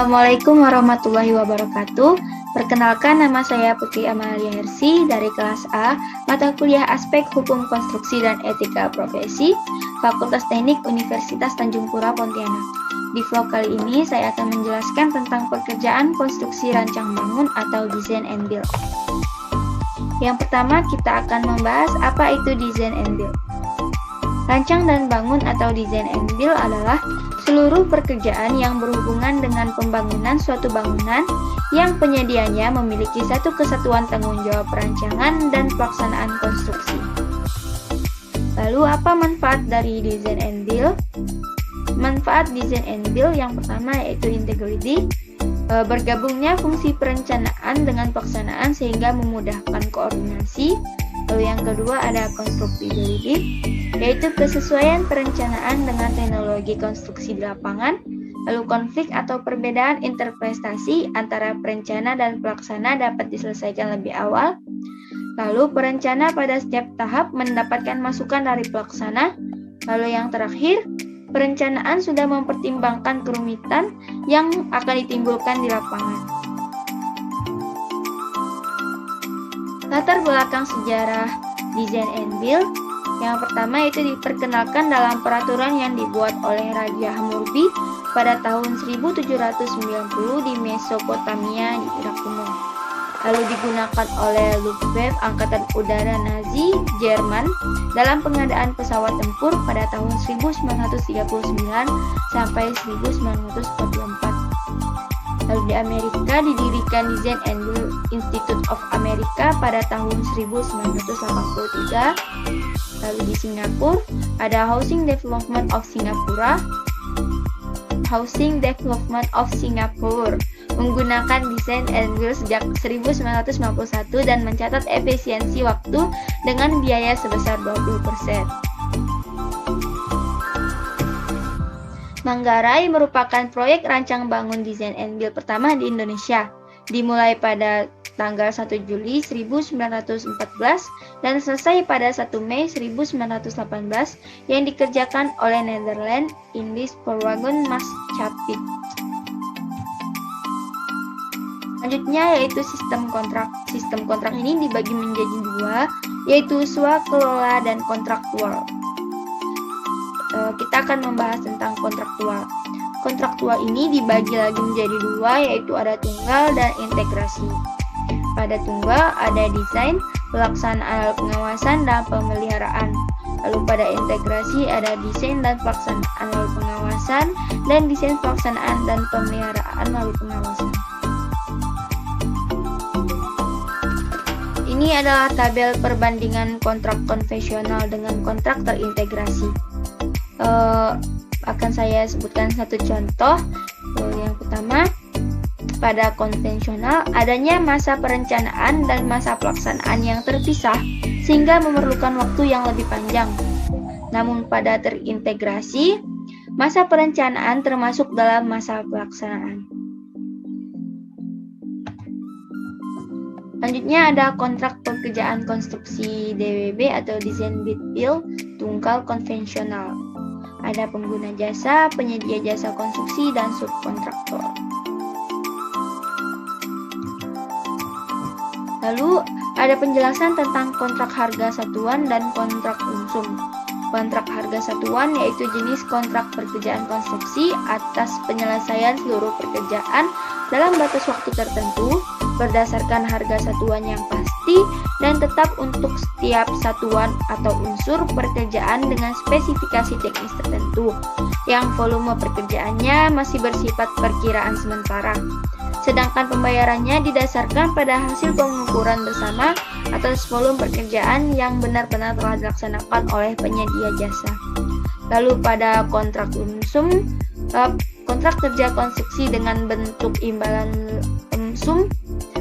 Assalamualaikum warahmatullahi wabarakatuh. Perkenalkan, nama saya Putri Amalia Hersi dari kelas A, mata kuliah Aspek Hukum Konstruksi dan Etika Profesi, Fakultas Teknik Universitas Tanjung Pura Pontianak. Di vlog kali ini saya akan menjelaskan tentang pekerjaan konstruksi rancang bangun atau design and build. Yang pertama, kita akan membahas apa itu design and build. Rancang dan bangun atau design and build adalah seluruh pekerjaan yang berhubungan dengan pembangunan suatu bangunan yang penyedianya memiliki satu kesatuan tanggung jawab perancangan dan pelaksanaan konstruksi. Lalu apa manfaat dari design and build? Manfaat design and build yang pertama yaitu integrity, bergabungnya fungsi perencanaan dengan pelaksanaan sehingga memudahkan koordinasi. Lalu yang kedua ada constructibility, yaitu kesesuaian perencanaan dengan teknologi konstruksi di lapangan. Lalu konflik atau perbedaan interpretasi antara perencana dan pelaksana dapat diselesaikan lebih awal. Lalu perencana pada setiap tahap mendapatkan masukan dari pelaksana. Lalu yang terakhir, perencanaan sudah mempertimbangkan kerumitan yang akan ditimbulkan di lapangan. Latar belakang sejarah design and build. Yang pertama yaitu diperkenalkan dalam peraturan yang dibuat oleh Raja Hammurabi pada tahun 1790 di Mesopotamia di Irak kuno. Lalu digunakan oleh Luftwaffe Angkatan Udara Nazi Jerman dalam pengadaan pesawat tempur pada tahun 1939 sampai 1944. Lalu di Amerika didirikan Design and Build Institute of America pada tahun 1983. Lalu di Singapura ada Housing Development of Singapore menggunakan Design and Build sejak 1991 dan mencatat efisiensi waktu dengan biaya sebesar 20%. Manggarai merupakan proyek rancang bangun desain and build pertama di Indonesia, dimulai pada tanggal 1 Juli 1914 dan selesai pada 1 Mei 1918 yang dikerjakan oleh Netherlands Indisch Spoorwegen Maatschappij. Selanjutnya yaitu sistem kontrak. Sistem kontrak ini dibagi menjadi dua, yaitu swakelola dan kontraktual. Kita akan membahas tentang kontraktual. Kontraktual ini dibagi lagi menjadi dua, yaitu ada tunggal dan integrasi. Pada tunggal ada desain, pelaksanaan pengawasan, dan pemeliharaan. Lalu pada integrasi ada desain dan pelaksanaan lalu pengawasan, dan desain pelaksanaan dan pemeliharaan lalu pengawasan. Ini adalah tabel perbandingan kontrak konvensional dengan kontrak terintegrasi. Akan saya sebutkan satu contoh. Yang pertama, pada konvensional adanya masa perencanaan dan masa pelaksanaan yang terpisah sehingga memerlukan waktu yang lebih panjang. Namun pada terintegrasi, masa perencanaan termasuk dalam masa pelaksanaan. Selanjutnya ada kontrak pekerjaan konstruksi DBB atau Design Bid Build tunggal konvensional. Ada pengguna jasa, penyedia jasa konstruksi, dan subkontraktor. Lalu ada penjelasan tentang kontrak harga satuan dan kontrak unsum. Kontrak harga satuan yaitu jenis kontrak pekerjaan konstruksi atas penyelesaian seluruh pekerjaan dalam batas waktu tertentu berdasarkan harga satuan yang pasti dan tetap untuk setiap satuan atau unsur pekerjaan dengan spesifikasi teknis tertentu yang volume pekerjaannya masih bersifat perkiraan sementara. Sedangkan pembayarannya didasarkan pada hasil pengukuran bersama atas volume pekerjaan yang benar-benar telah dilaksanakan oleh penyedia jasa. Lalu pada kontrak unsum, kontrak kerja konstruksi dengan bentuk imbalan unsum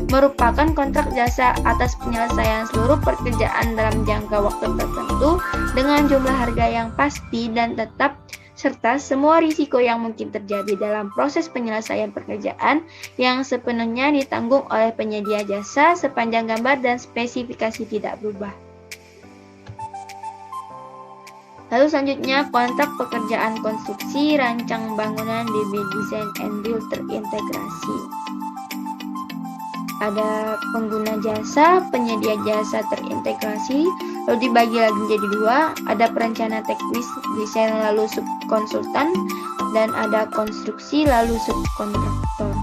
merupakan kontrak jasa atas penyelesaian seluruh pekerjaan dalam jangka waktu tertentu dengan jumlah harga yang pasti dan tetap serta semua risiko yang mungkin terjadi dalam proses penyelesaian pekerjaan yang sepenuhnya ditanggung oleh penyedia jasa sepanjang gambar dan spesifikasi tidak berubah. Lalu selanjutnya kontrak pekerjaan konstruksi rancang bangunan DB Design and Build terintegrasi. Ada pengguna jasa, penyedia jasa terintegrasi, lalu dibagi lagi menjadi dua, ada perencana teknis, desain lalu subkonsultan, dan ada konstruksi lalu subkontraktor.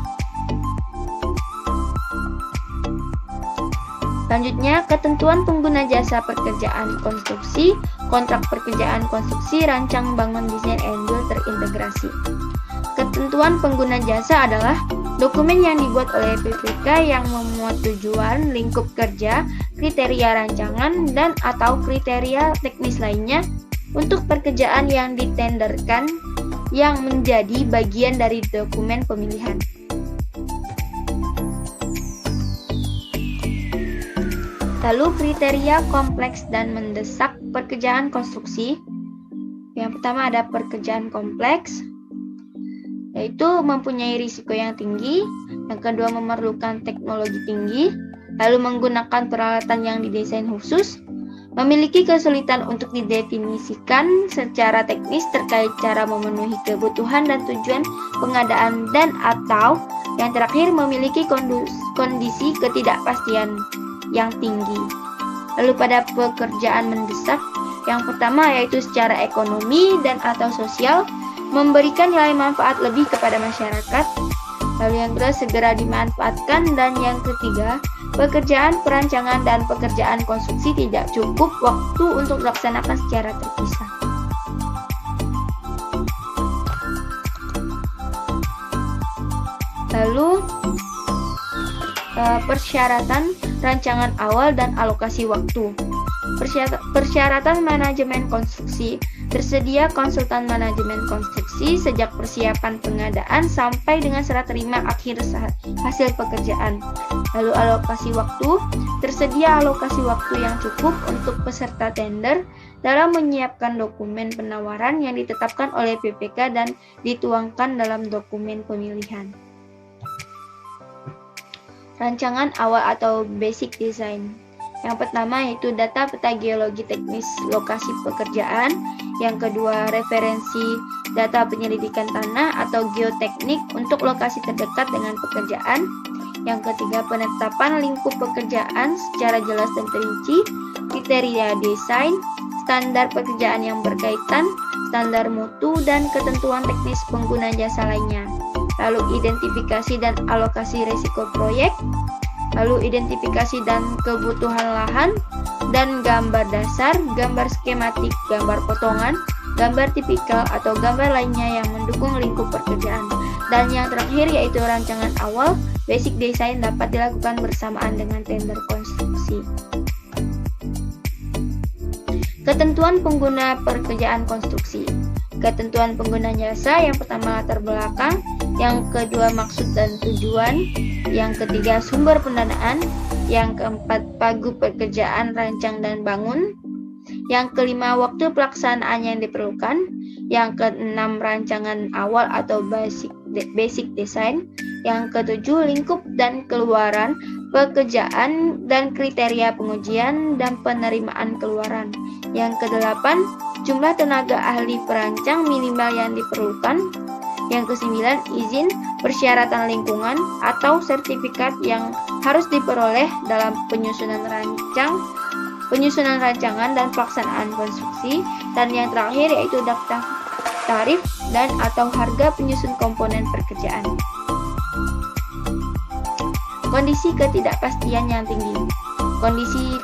Selanjutnya, ketentuan pengguna jasa pekerjaan konstruksi, kontrak pekerjaan konstruksi, rancang bangun desain and build terintegrasi. Ketentuan pengguna jasa adalah dokumen yang dibuat oleh PPK yang memuat tujuan, lingkup kerja, kriteria rancangan, dan atau kriteria teknis lainnya untuk pekerjaan yang ditenderkan yang menjadi bagian dari dokumen pemilihan. Lalu kriteria kompleks dan mendesak pekerjaan konstruksi. Yang pertama ada pekerjaan kompleks, yaitu mempunyai risiko yang tinggi. Yang kedua memerlukan teknologi tinggi, lalu menggunakan peralatan yang didesain khusus, memiliki kesulitan untuk didefinisikan secara teknis terkait cara memenuhi kebutuhan dan tujuan pengadaan, dan atau yang terakhir memiliki kondisi ketidakpastian yang tinggi. Lalu pada pekerjaan mendesak, yang pertama yaitu secara ekonomi dan atau sosial, memberikan nilai manfaat lebih kepada masyarakat. Lalu yang kedua segera dimanfaatkan, dan yang ketiga pekerjaan perancangan dan pekerjaan konstruksi tidak cukup waktu untuk dilaksanakan secara terpisah. Lalu persyaratan rancangan awal dan alokasi waktu. Persyaratan manajemen konstruksi. Tersedia konsultan manajemen konstruksi sejak persiapan pengadaan sampai dengan serah terima akhir hasil pekerjaan. Lalu alokasi waktu. Tersedia alokasi waktu yang cukup untuk peserta tender dalam menyiapkan dokumen penawaran yang ditetapkan oleh PPK dan dituangkan dalam dokumen pemilihan. Rancangan awal atau basic design. Yang pertama yaitu data peta geologi teknis lokasi pekerjaan. Yang kedua referensi data penyelidikan tanah atau geoteknik untuk lokasi terdekat dengan pekerjaan. Yang ketiga penetapan lingkup pekerjaan secara jelas dan terinci, kriteria desain, standar pekerjaan yang berkaitan, standar mutu, dan ketentuan teknis pengguna jasa lainnya. Lalu identifikasi dan alokasi risiko proyek, lalu identifikasi dan kebutuhan lahan, dan gambar dasar, gambar skematik, gambar potongan, gambar tipikal atau gambar lainnya yang mendukung lingkup pekerjaan. Dan yang terakhir yaitu rancangan awal, basic design dapat dilakukan bersamaan dengan tender konstruksi. Ketentuan pengguna pekerjaan konstruksi. Ketentuan pengguna jasa, yang pertama latar belakang, yang kedua maksud dan tujuan, yang ketiga sumber pendanaan, yang keempat pagu pekerjaan rancang dan bangun, yang kelima waktu pelaksanaan yang diperlukan, yang keenam rancangan awal atau basic design, yang ketujuh lingkup dan keluaran pekerjaan dan kriteria pengujian dan penerimaan keluaran, yang kedelapan jumlah tenaga ahli perancang minimal yang diperlukan, yang kesembilan izin persyaratan lingkungan atau sertifikat yang harus diperoleh dalam penyusunan rancangan dan pelaksanaan konstruksi, dan yang terakhir yaitu daftar tarif dan atau harga penyusun komponen pekerjaan. Kondisi ketidakpastian yang tinggi. Kondisi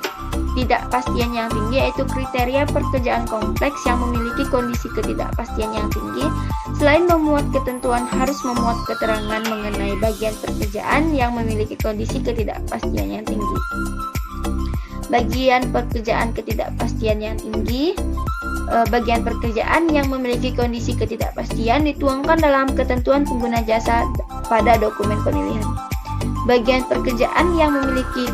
ketidakpastian yang tinggi yaitu kriteria pekerjaan kompleks yang memiliki kondisi ketidakpastian yang tinggi. Selain memuat ketentuan, harus memuat keterangan mengenai bagian pekerjaan yang memiliki kondisi ketidakpastian yang tinggi. Bagian pekerjaan ketidakpastian yang tinggi. Bagian pekerjaan yang memiliki kondisi ketidakpastian dituangkan dalam ketentuan pengguna jasa pada dokumen pemilihan. Bagian pekerjaan yang memiliki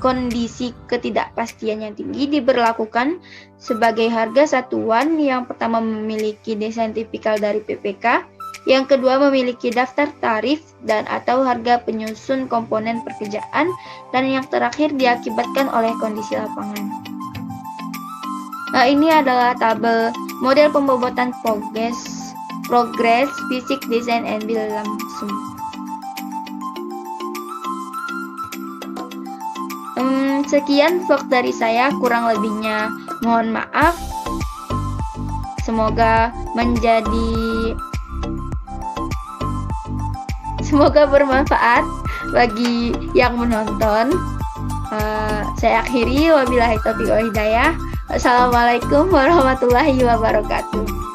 kondisi ketidakpastian yang tinggi diberlakukan sebagai harga satuan. Yang pertama memiliki desain tipikal dari PPK, yang kedua memiliki daftar tarif dan atau harga penyusun komponen pekerjaan, dan yang terakhir diakibatkan oleh kondisi lapangan. Ini adalah tabel model pembobotan progres fisik desain and build langsung. Sekian vlog dari saya, kurang lebihnya mohon maaf. Semoga bermanfaat bagi yang menonton. Saya akhiri, wabillahi taufiq wal hidayah. Wassalamualaikum warahmatullahi wabarakatuh.